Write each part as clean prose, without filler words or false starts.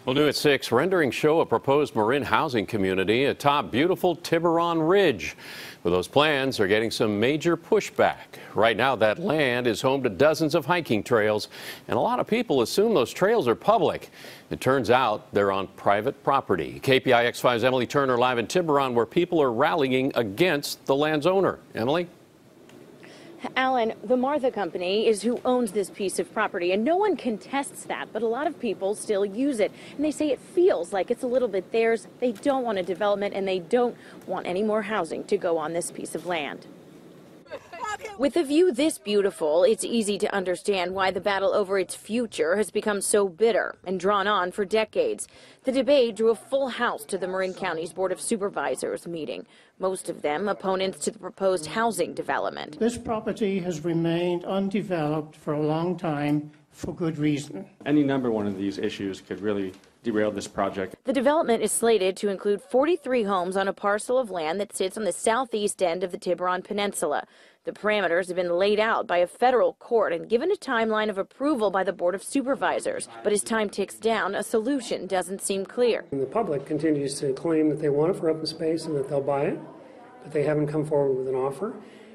Well, new at 6, renderings show a proposed Marin housing community atop beautiful Tiburon Ridge. Well, those plans are getting some major pushback. Right now, that land is home to dozens of hiking trails, and a lot of people assume those trails are public. It turns out they're on private property. KPIX 5's Emily Turner live in Tiburon, where people are rallying against the land's owner. Emily? Alan, the Martha Company is who owns this piece of property, and no one contests that, but a lot of people still use it. And they say it feels like it's a little bit theirs. They don't want a development, and they don't want any more housing to go on this piece of land. With a view this beautiful, it's easy to understand why the battle over its future has become so bitter and drawn on for decades. The debate drew a full house to the Marin County's Board of Supervisors meeting, most of them opponents to the proposed housing development. This property has remained undeveloped for a long time for good reason. Any number one of these issues could really derail this project. The development is slated to include 43 homes on a parcel of land that sits on the southeast end of the Tiburon Peninsula. The parameters have been laid out by a federal court and given a timeline of approval by the Board of Supervisors. But as time ticks down, a solution doesn't seem clear. And the public continues to claim that they want it for open space and that they'll buy it, but they haven't come forward with an offer.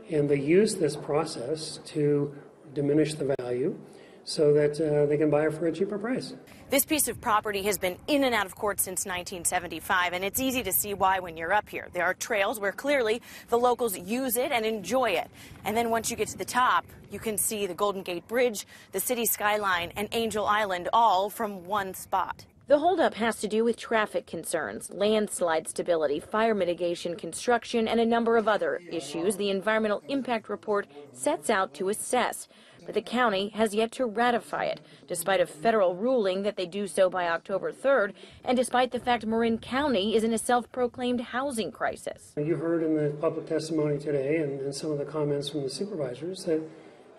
And they use this process to diminish the value so that they can buy it for a cheaper price. This piece of property has been in and out of court since 1975, and it's easy to see why when you're up here. There are trails where clearly the locals use it and enjoy it. And then once you get to the top, you can see the Golden Gate Bridge, the city skyline, and Angel Island all from one spot. The holdup has to do with traffic concerns, landslide stability, fire mitigation, construction, and a number of other issues the Environmental Impact Report sets out to assess. But the county has yet to ratify it, despite a federal ruling that they do so by October 3rd, and despite the fact Marin County is in a self-proclaimed housing crisis. You heard in the public testimony today and some of the comments from the supervisors that,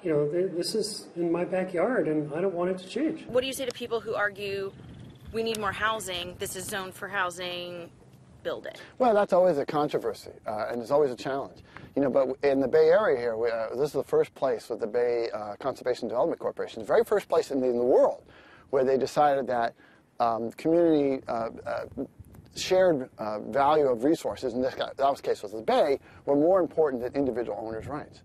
you know, this is in my backyard and I don't want it to change. What do you say to people who argue we need more housing, this is zoned for housing, build it? Well, that's always a controversy, and it's always a challenge. You know, but in the Bay Area here, this is the first place with the Bay Conservation Development Corporation, the very first place in the world where they decided that community shared value of resources, in that was the case with the Bay, were more important than individual owners' rights.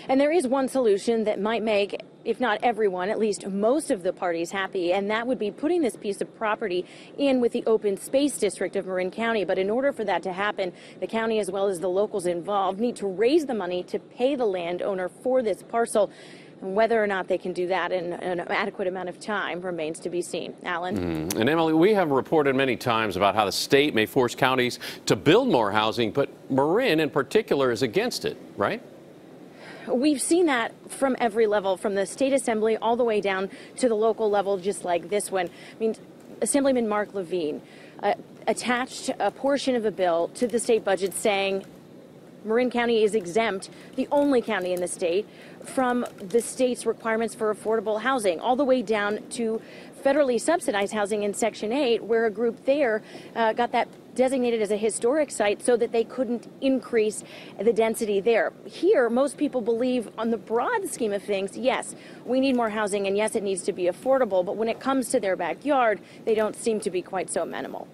And there is one solution that might make, if not everyone, at least most of the parties happy, and that would be putting this piece of property in with the open space district of Marin County. But in order for that to happen, the county as well as the locals involved need to raise the money to pay the landowner for this parcel. And whether or not they can do that in an adequate amount of time remains to be seen. Alan? And Emily, we have reported many times about how the state may force counties to build more housing, but Marin in particular is against it, right? We've seen that from every level, from the state assembly all the way down to the local level, just like this one. I mean, Assemblyman Mark Levine attached a portion of a bill to the state budget saying Marin County is exempt, the only county in the state, from the state's requirements for affordable housing, all the way down to federally subsidized housing in Section 8, where a group there got that designated as a historic site so that they couldn't increase the density there. Here, most people believe on the broad scheme of things, yes, we need more housing, and yes, it needs to be affordable, but when it comes to their backyard, they don't seem to be quite so amenable.